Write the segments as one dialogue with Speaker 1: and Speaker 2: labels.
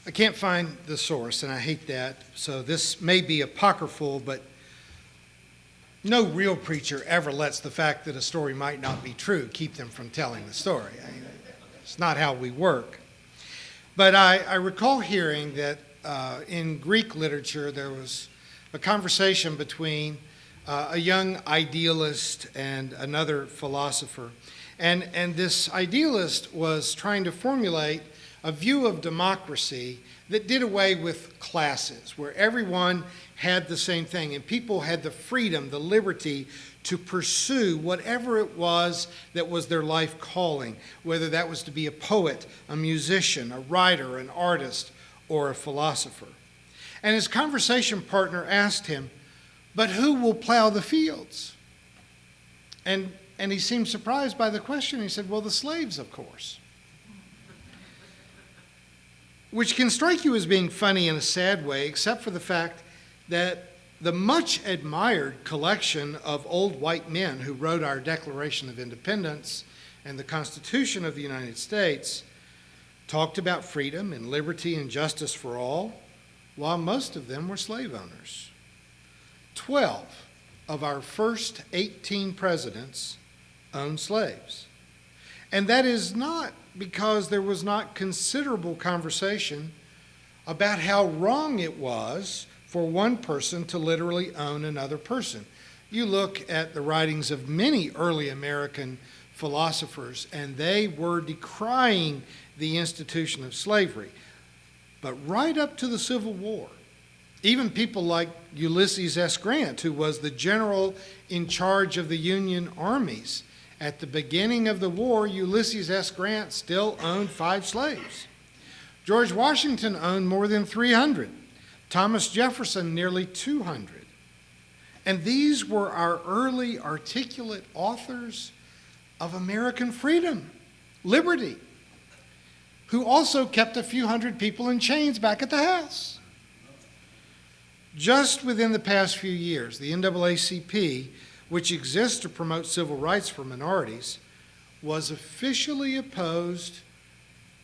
Speaker 1: I can't find the source, and I hate that, so this may be apocryphal, but no real preacher ever lets the fact that a story might not be true keep them from telling the story. It's not how we work. But I recall hearing that in Greek literature there was a conversation between a young idealist and another philosopher. And this idealist was trying to formulate a view of democracy that did away with classes, where everyone had the same thing and people had the freedom, the liberty to pursue whatever it was that was their life calling, whether that was to be a poet, a musician, a writer, an artist, or a philosopher. And his conversation partner asked him, "But who will plow the fields?" And he seemed surprised by the question. He said, "Well, the slaves, of course." Which can strike you as being funny in a sad way, except for the fact that the much admired collection of old white men who wrote our Declaration of Independence and the Constitution of the United States talked about freedom and liberty and justice for all, while most of them were slave owners. 12 of our first 18 presidents owned slaves. And that is not because there was not considerable conversation about how wrong it was for one person to literally own another person. You look at the writings of many early American philosophers, and they were decrying the institution of slavery. But right up to the Civil War, even people like Ulysses S. Grant, who was the general in charge of the Union armies, at the beginning of the war, Ulysses S. Grant still owned 5 slaves. George Washington owned more than 300. Thomas Jefferson nearly 200. And these were our early articulate authors of American freedom, liberty, who also kept a few hundred people in chains back at the house. Just within the past few years, the NAACP, which exists to promote civil rights for minorities, was officially opposed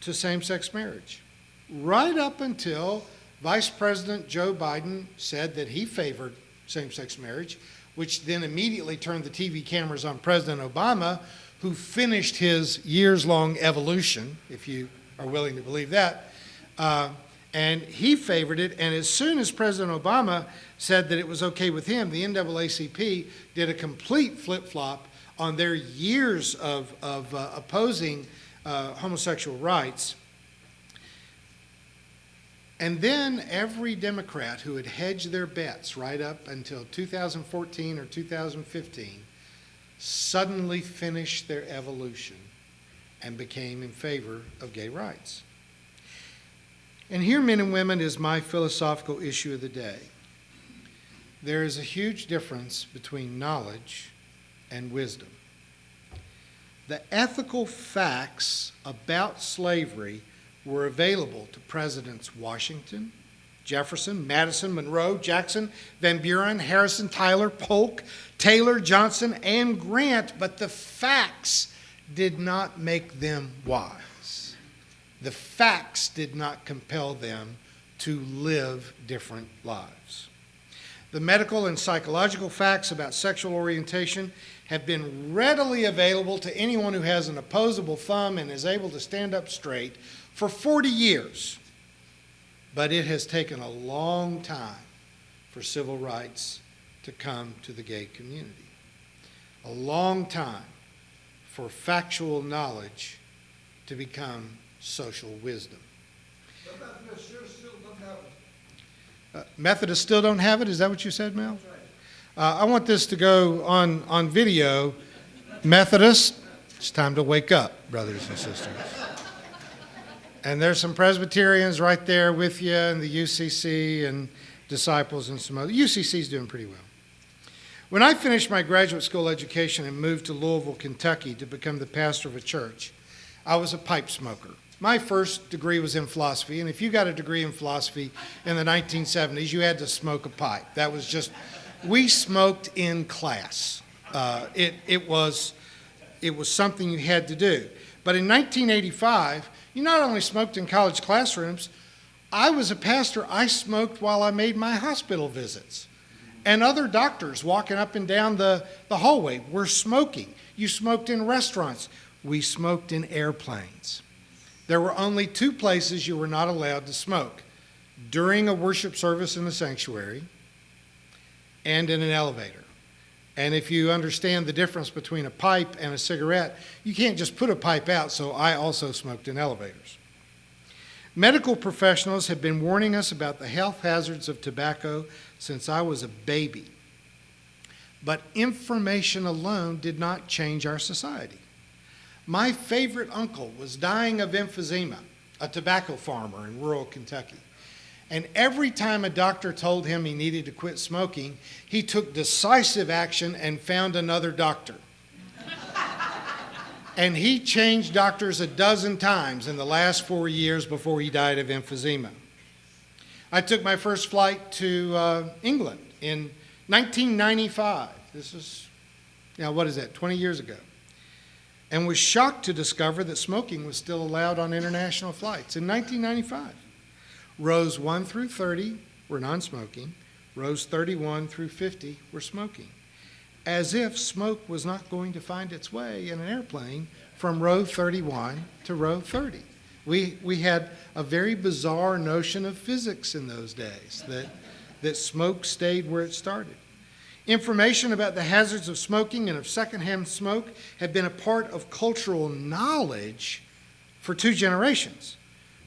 Speaker 1: to same-sex marriage, right up until Vice President Joe Biden said that he favored same-sex marriage, which then immediately turned the TV cameras on President Obama, who finished his years-long evolution, if you are willing to believe that, and he favored it. And as soon as President Obama said that it was okay with him, the NAACP did a complete flip-flop on their years of opposing homosexual rights. And then every Democrat who had hedged their bets right up until 2014 or 2015 suddenly finished their evolution and became in favor of gay rights. And here, men and women, is my philosophical issue of the day. There is a huge difference between knowledge and wisdom. The ethical facts about slavery were available to Presidents Washington, Jefferson, Madison, Monroe, Jackson, Van Buren, Harrison, Tyler, Polk, Taylor, Johnson, and Grant, but the facts did not make them wise. The facts did not compel them to live different lives. The medical and psychological facts about sexual orientation have been readily available to anyone who has an opposable thumb and is able to stand up straight for 40 years. But it has taken a long time for civil rights to come to the gay community. A long time for factual knowledge to become social wisdom. Methodists still don't have it? Is that what you said, Mel? I want this to go on video. Methodists, it's time to wake up, brothers and sisters. And there's some Presbyterians right there with you, and the UCC and Disciples and some other. UCC's doing pretty well. When I finished my graduate school education and moved to Louisville, Kentucky to become the pastor of a church, I was a pipe smoker. My first degree was in philosophy, and if you got a degree in philosophy in the 1970s, you had to smoke a pipe. That was just, we smoked in class. It was something you had to do. But in 1985, you not only smoked in college classrooms, I was a pastor. I smoked while I made my hospital visits. And other doctors walking up and down the hallway were smoking. You smoked in restaurants. We smoked in airplanes. There were only two places you were not allowed to smoke: during a worship service in the sanctuary and in an elevator. And if you understand the difference between a pipe and a cigarette, you can't just put a pipe out, so I also smoked in elevators. Medical professionals have been warning us about the health hazards of tobacco since I was a baby. But information alone did not change our society. My favorite uncle was dying of emphysema, a tobacco farmer in rural Kentucky. And every time a doctor told him he needed to quit smoking, he took decisive action and found another doctor. And he changed doctors a dozen times in the last 4 years before he died of emphysema. I took my first flight to England in 1995. This is, 20 years ago. And was shocked to discover that smoking was still allowed on international flights in 1995. Rows 1 through 30 were non-smoking. Rows 31 through 50 were smoking. As if smoke was not going to find its way in an airplane from row 31 to row 30. We had a very bizarre notion of physics in those days, that smoke stayed where it started. Information about the hazards of smoking and of secondhand smoke had been a part of cultural knowledge for 2 generations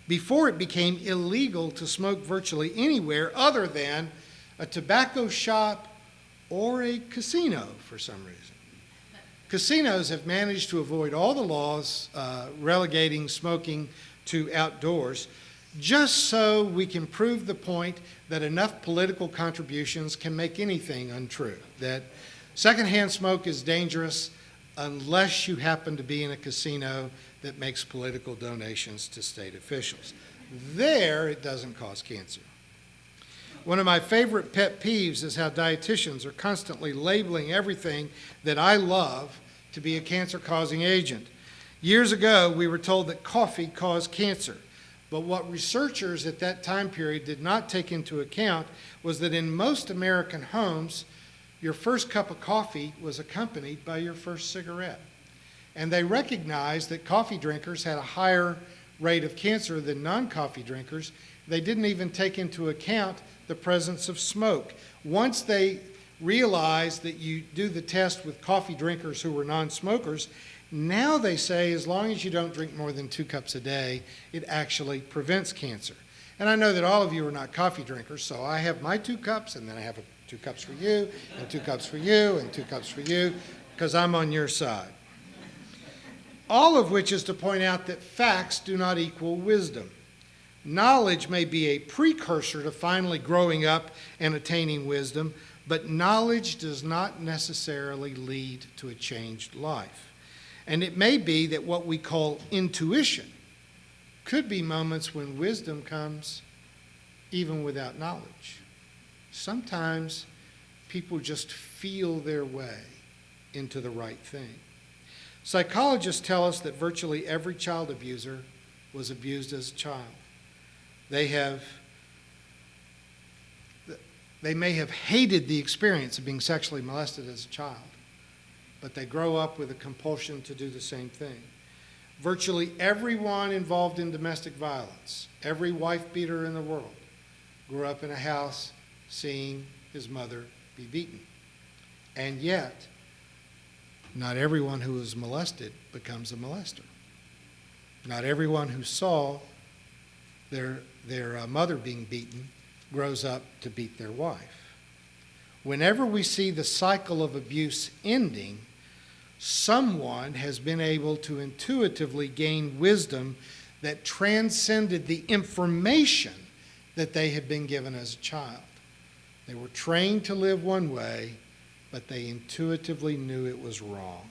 Speaker 1: before it became illegal to smoke virtually anywhere other than a tobacco shop or a casino for some reason. Casinos have managed to avoid all the laws relegating smoking to outdoors, just so we can prove the point that enough political contributions can make anything untrue, that secondhand smoke is dangerous unless you happen to be in a casino that makes political donations to state officials. There, it doesn't cause cancer. One of my favorite pet peeves is how dietitians are constantly labeling everything that I love to be a cancer-causing agent. Years ago, we were told that coffee caused cancer, but what researchers at that time period did not take into account was that in most American homes, your first cup of coffee was accompanied by your first cigarette. And they recognized that coffee drinkers had a higher rate of cancer than non-coffee drinkers. They didn't even take into account the presence of smoke. Once they realized that you do the test with coffee drinkers who were non-smokers, now they say as long as you don't drink more than 2 cups a day, it actually prevents cancer. And I know that all of you are not coffee drinkers, so I have my 2 cups, and then I have 2 cups for you, and 2 cups for you, and 2 cups for you, because I'm on your side. All of which is to point out that facts do not equal wisdom. Knowledge may be a precursor to finally growing up and attaining wisdom, but knowledge does not necessarily lead to a changed life. And it may be that what we call intuition could be moments when wisdom comes even without knowledge. Sometimes people just feel their way into the right thing. Psychologists tell us that virtually every child abuser was abused as a child. They may have hated the experience of being sexually molested as a child, but they grow up with a compulsion to do the same thing. Virtually everyone involved in domestic violence, every wife beater in the world, grew up in a house seeing his mother be beaten. And yet, not everyone who is molested becomes a molester. Not everyone who saw their mother being beaten grows up to beat their wife. Whenever we see the cycle of abuse ending, someone has been able to intuitively gain wisdom that transcended the information that they had been given as a child. They were trained to live one way, but they intuitively knew it was wrong.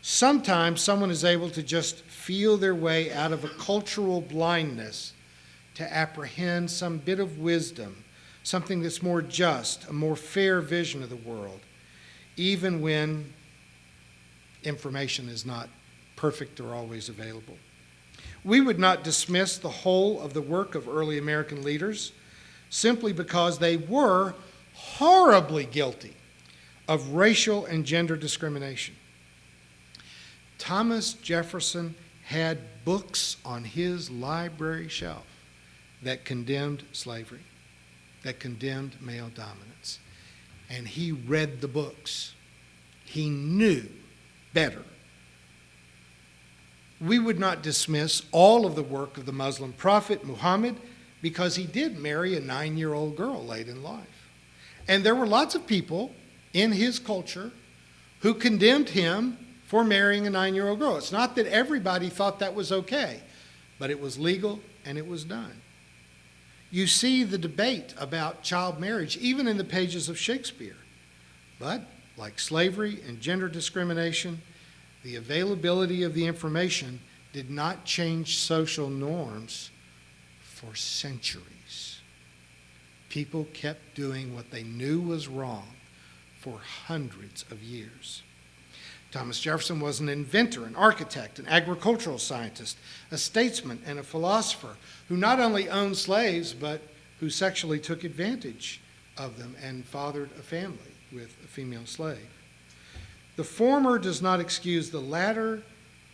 Speaker 1: Sometimes someone is able to just feel their way out of a cultural blindness to apprehend some bit of wisdom, something that's more just, a more fair vision of the world, even when information is not perfect or always available. We would not dismiss the whole of the work of early American leaders simply because they were horribly guilty of racial and gender discrimination. Thomas Jefferson had books on his library shelf that condemned slavery, that condemned male dominance. And he read the books. He knew better. We would not dismiss all of the work of the Muslim prophet Muhammad because he did marry a 9-year-old girl late in life. And there were lots of people in his culture who condemned him for marrying a 9-year-old girl. It's not that everybody thought that was okay, but it was legal and it was done. You see the debate about child marriage even in the pages of Shakespeare. But like slavery and gender discrimination, the availability of the information did not change social norms for centuries. People kept doing what they knew was wrong for hundreds of years. Thomas Jefferson was an inventor, an architect, an agricultural scientist, a statesman, and a philosopher who not only owned slaves, but who sexually took advantage of them and fathered a family with a female slave. The former does not excuse the latter,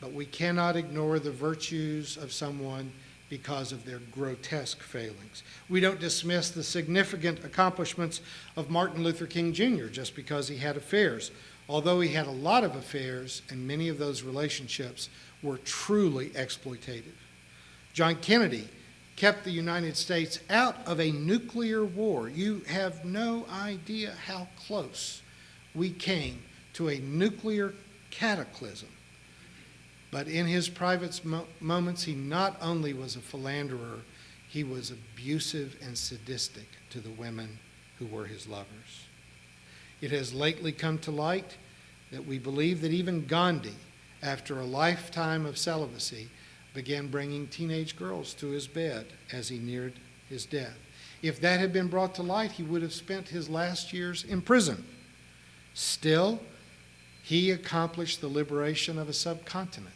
Speaker 1: but we cannot ignore the virtues of someone because of their grotesque failings. We don't dismiss the significant accomplishments of Martin Luther King Jr. just because he had affairs, although he had a lot of affairs, and many of those relationships were truly exploitative. John Kennedy kept the United States out of a nuclear war. You have no idea how close we came to a nuclear cataclysm. But in his private moments, he not only was a philanderer, he was abusive and sadistic to the women who were his lovers. It has lately come to light that we believe that even Gandhi, after a lifetime of celibacy, began bringing teenage girls to his bed as he neared his death. If that had been brought to light, he would have spent his last years in prison. Still, he accomplished the liberation of a subcontinent.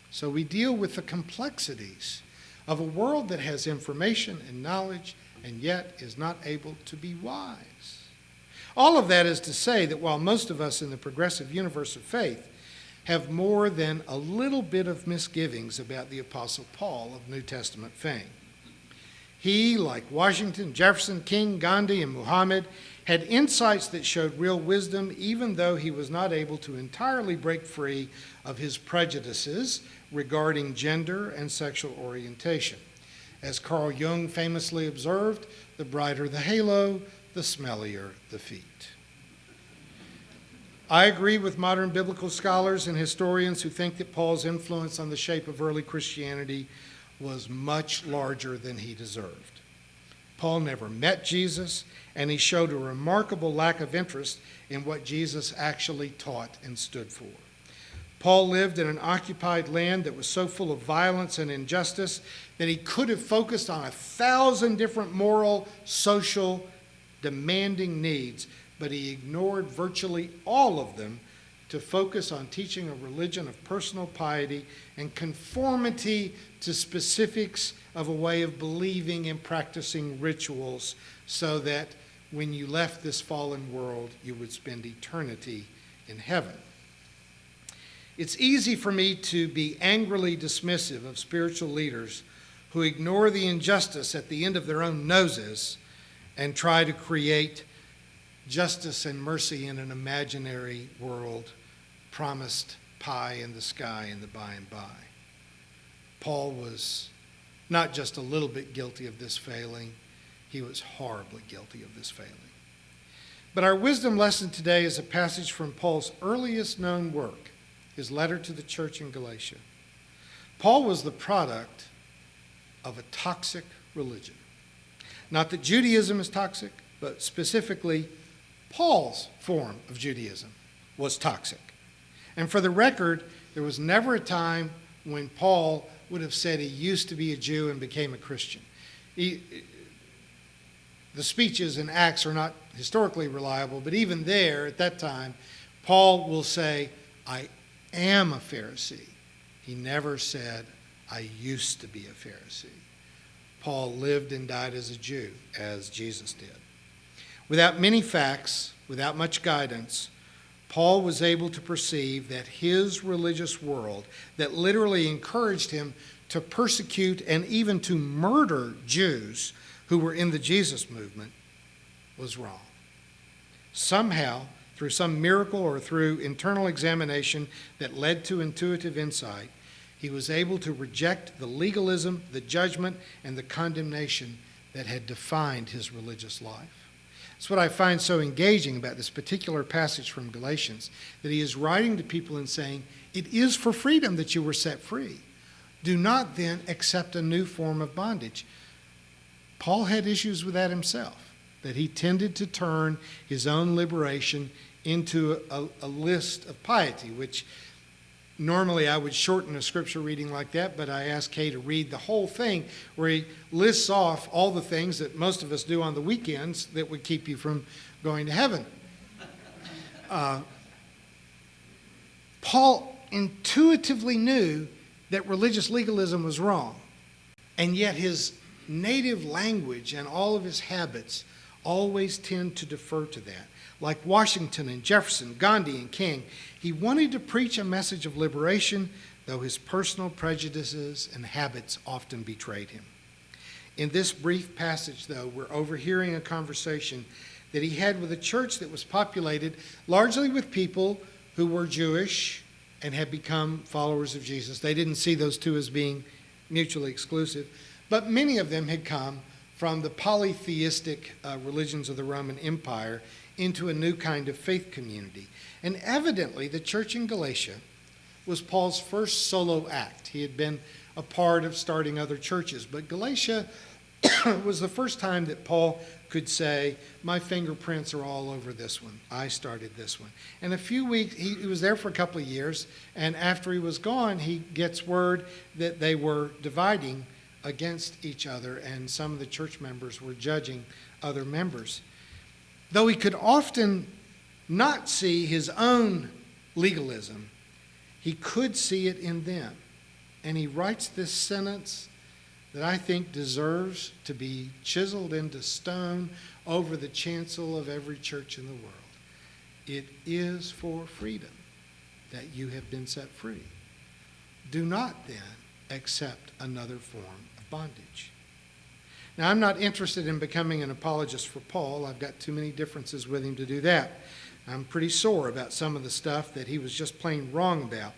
Speaker 1: So we deal with the complexities of a world that has information and knowledge and yet is not able to be wise. All of that is to say that while most of us in the progressive universe of faith have more than a little bit of misgivings about the Apostle Paul of New Testament fame, he, like Washington, Jefferson, King, Gandhi, and Muhammad, had insights that showed real wisdom even though he was not able to entirely break free of his prejudices regarding gender and sexual orientation. As Carl Jung famously observed, the brighter the halo, the smellier the feet. I agree with modern biblical scholars and historians who think that Paul's influence on the shape of early Christianity was much larger than he deserved. Paul never met Jesus, and he showed a remarkable lack of interest in what Jesus actually taught and stood for. Paul lived in an occupied land that was so full of violence and injustice that he could have focused on 1,000 different moral, social, demanding needs, but he ignored virtually all of them to focus on teaching a religion of personal piety and conformity to specifics of a way of believing and practicing rituals so that when you left this fallen world, you would spend eternity in heaven. It's easy for me to be angrily dismissive of spiritual leaders who ignore the injustice at the end of their own noses and try to create justice and mercy in an imaginary world, promised pie in the sky in the by and by. Paul was not just a little bit guilty of this failing, he was horribly guilty of this failing. But our wisdom lesson today is a passage from Paul's earliest known work, his letter to the church in Galatia. Paul was the product of a toxic religion. Not that Judaism is toxic, but specifically Paul's form of Judaism was toxic. And for the record, there was never a time when Paul would have said he used to be a Jew and became a Christian. The speeches in Acts are not historically reliable, but even there, at that time, Paul will say, I am a Pharisee. He never said, I used to be a Pharisee. Paul lived and died as a Jew, as Jesus did. Without many facts, without much guidance, Paul was able to perceive that his religious world, that literally encouraged him to persecute and even to murder Jews who were in the Jesus movement, was wrong. Somehow, through some miracle or through internal examination that led to intuitive insight, he was able to reject the legalism, the judgment, and the condemnation that had defined his religious life. That's what I find so engaging about this particular passage from Galatians, that he is writing to people and saying, it is for freedom that you were set free. Do not then accept a new form of bondage. Paul had issues with that himself, that he tended to turn his own liberation into a list of piety, which normally I would shorten a scripture reading like that, but I asked Kay to read the whole thing where he lists off all the things that most of us do on the weekends that would keep you from going to heaven. Paul intuitively knew that religious legalism was wrong, and yet his native language and all of his habits always tend to defer to that. Like Washington and Jefferson, Gandhi and King, he wanted to preach a message of liberation, though his personal prejudices and habits often betrayed him. In this brief passage, though, we're overhearing a conversation that he had with a church that was populated largely with people who were Jewish and had become followers of Jesus. They didn't see those two as being mutually exclusive, but many of them had come from the polytheistic religions of the Roman Empire into a new kind of faith community. And evidently, the church in Galatia was Paul's first solo act. He had been a part of starting other churches, but Galatia was the first time that Paul could say, my fingerprints are all over this one. I started this one. And a few weeks, he was there for a couple of years, and after he was gone, he gets word that they were dividing against each other, and some of the church members were judging other members. Though he could often not see his own legalism, he could see it in them. And he writes this sentence that I think deserves to be chiseled into stone over the chancel of every church in the world. It is for freedom that you have been set free. Do not then accept another form of bondage. Now, I'm not interested in becoming an apologist for Paul. I've got too many differences with him to do that. I'm pretty sore about some of the stuff that he was just plain wrong about.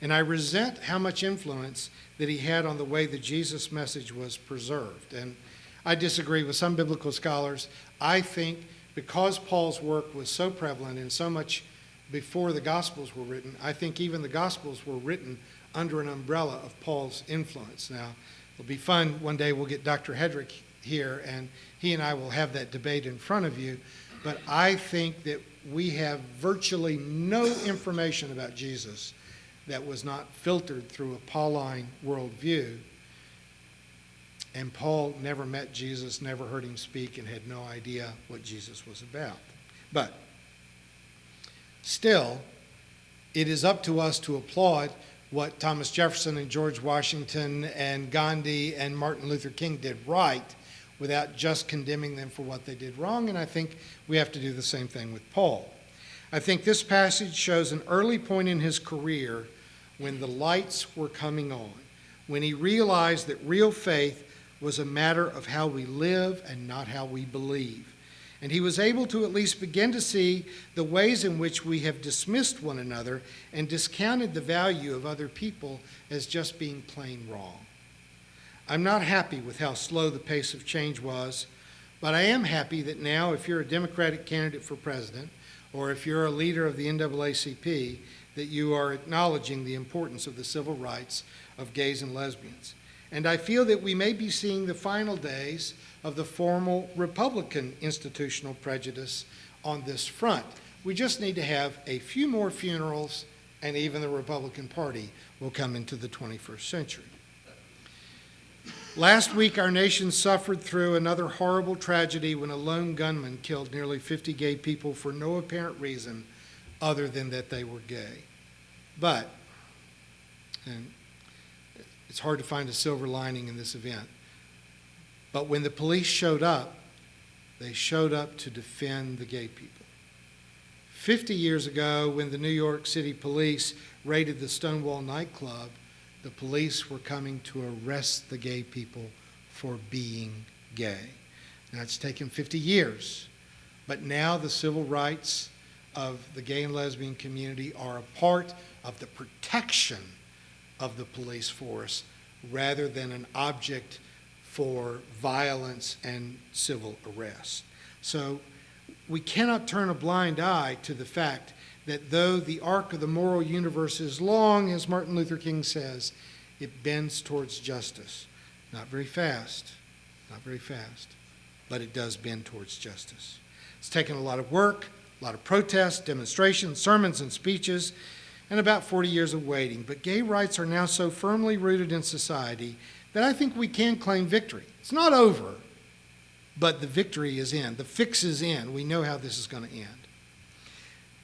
Speaker 1: And I resent how much influence that he had on the way the Jesus message was preserved. And I disagree with some biblical scholars. I think because Paul's work was so prevalent and so much before the Gospels were written, I think even the Gospels were written under an umbrella of Paul's influence. Now, it'll be fun. One day we'll get Dr. Hedrick here, and he and I will have that debate in front of you. But I think that we have virtually no information about Jesus that was not filtered through a Pauline worldview. And Paul never met Jesus, never heard him speak, and had no idea what Jesus was about. But still, it is up to us to applaud what Thomas Jefferson and George Washington and Gandhi and Martin Luther King did right without just condemning them for what they did wrong. And I think we have to do the same thing with Paul. I think this passage shows an early point in his career when the lights were coming on, when he realized that real faith was a matter of how we live and not how we believe. And he was able to at least begin to see the ways in which we have dismissed one another and discounted the value of other people as just being plain wrong. I'm not happy with how slow the pace of change was, but I am happy that now if you're a Democratic candidate for president or if you're a leader of the NAACP, that you are acknowledging the importance of the civil rights of gays and lesbians. And I feel that we may be seeing the final days of the formal Republican institutional prejudice on this front. We just need to have a few more funerals, and even the Republican Party will come into the 21st century. Last week, our nation suffered through another horrible tragedy when a lone gunman killed nearly 50 gay people for no apparent reason other than that they were gay. But, and It's hard to find a silver lining in this event. But when the police showed up, they showed up to defend the gay people. 50 years ago, when the New York City police raided the Stonewall nightclub, the police were coming to arrest the gay people for being gay. Now, it's taken 50 years, but now the civil rights of the gay and lesbian community are a part of the protection of the police force rather than an object for violence and civil arrest. So we cannot turn a blind eye to the fact that though the arc of the moral universe is long, as Martin Luther King says, it bends towards justice. Not very fast, but it does bend towards justice. It's taken a lot of work, a lot of protests, demonstrations, sermons, and speeches, and about 40 years of waiting. But gay rights are now so firmly rooted in society that I think we can claim victory. It's not over, but the victory is in. The fix is in. We know how this is going to end.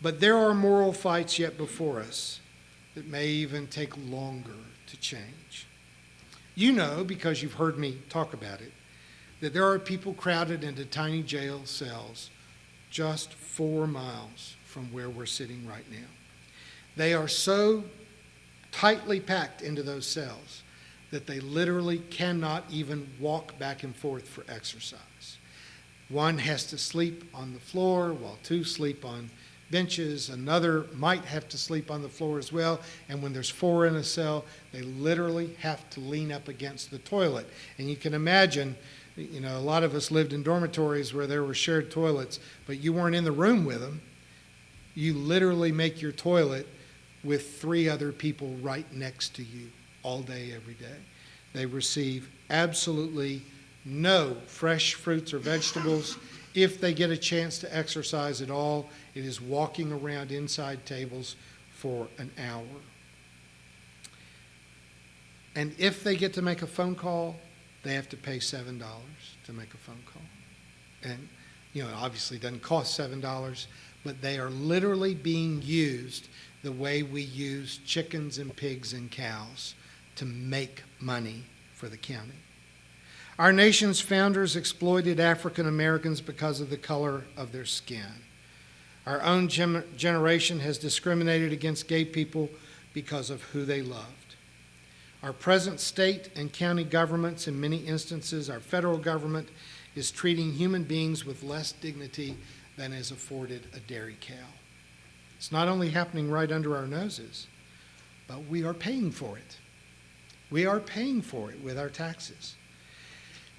Speaker 1: But there are moral fights yet before us that may even take longer to change. You know, because you've heard me talk about it, that there are people crowded into tiny jail cells just 4 miles from where we're sitting right now. They are so tightly packed into those cells that they literally cannot even walk back and forth for exercise. One has to sleep on the floor while 2 sleep on benches. Another might have to sleep on the floor as well. And when there's 4 in a cell, they literally have to lean up against the toilet. And you can imagine, you know, a lot of us lived in dormitories where there were shared toilets, but you weren't in the room with them. You literally make your toilet with 3 other people right next to you all day, every day. They receive absolutely no fresh fruits or vegetables. If they get a chance to exercise at all, it is walking around inside tables for an hour. And if they get to make a phone call, they have to pay $7 to make a phone call. And, you know, it obviously doesn't cost $7, but they are literally being used the way we use chickens and pigs and cows to make money for the county. Our nation's founders exploited African Americans because of the color of their skin. Our own generation has discriminated against gay people because of who they loved. Our present state and county governments, in many instances, our federal government, is treating human beings with less dignity than is afforded a dairy cow. It's not only happening right under our noses, but we are paying for it. We are paying for it with our taxes.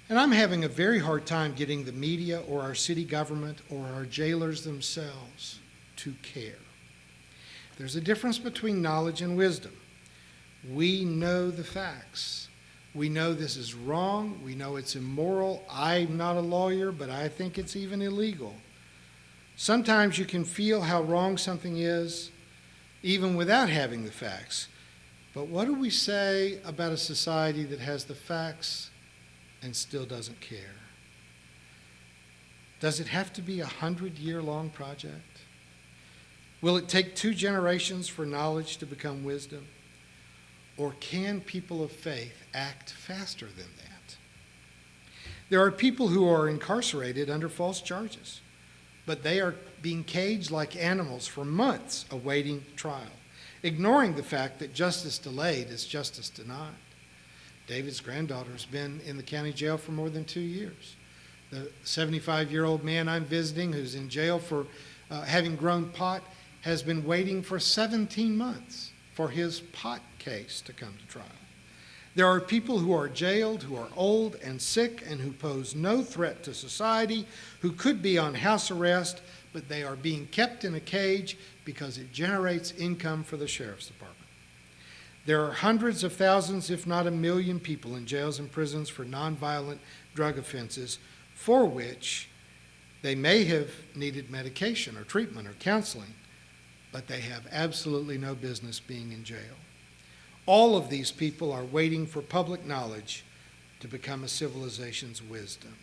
Speaker 1: And I'm having a very hard time getting the media or our city government or our jailers themselves to care. There's a difference between knowledge and wisdom. We know the facts. We know this is wrong. We know it's immoral. I'm not a lawyer, but I think it's even illegal. Sometimes you can feel how wrong something is, even without having the facts. But what do we say about a society that has the facts and still doesn't care? Does it have to be a 100-year-long project? Will it take 2 generations for knowledge to become wisdom? Or can people of faith act faster than that? There are people who are incarcerated under false charges, but they are being caged like animals for months awaiting trial, ignoring the fact that justice delayed is justice denied. David's granddaughter has been in the county jail for more than 2 years. The 75-year-old man I'm visiting who's in jail for having grown pot has been waiting for 17 months for his pot case to come to trial. There are people who are jailed, who are old and sick, and who pose no threat to society, who could be on house arrest, but they are being kept in a cage because it generates income for the sheriff's department. There are hundreds of thousands, if not 1 million people in jails and prisons for nonviolent drug offenses for which they may have needed medication or treatment or counseling, but they have absolutely no business being in jail. All of these people are waiting for public knowledge to become a civilization's wisdom.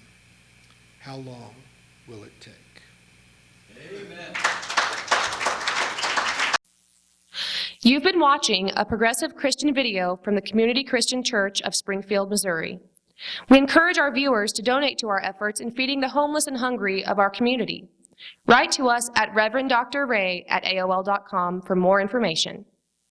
Speaker 1: How long will it take?
Speaker 2: Amen. You've been watching a progressive Christian video from the Community Christian Church of Springfield, Missouri. We encourage our viewers to donate to our efforts in feeding the homeless and hungry of our community. Write to us at reverenddray@aol.com for more information.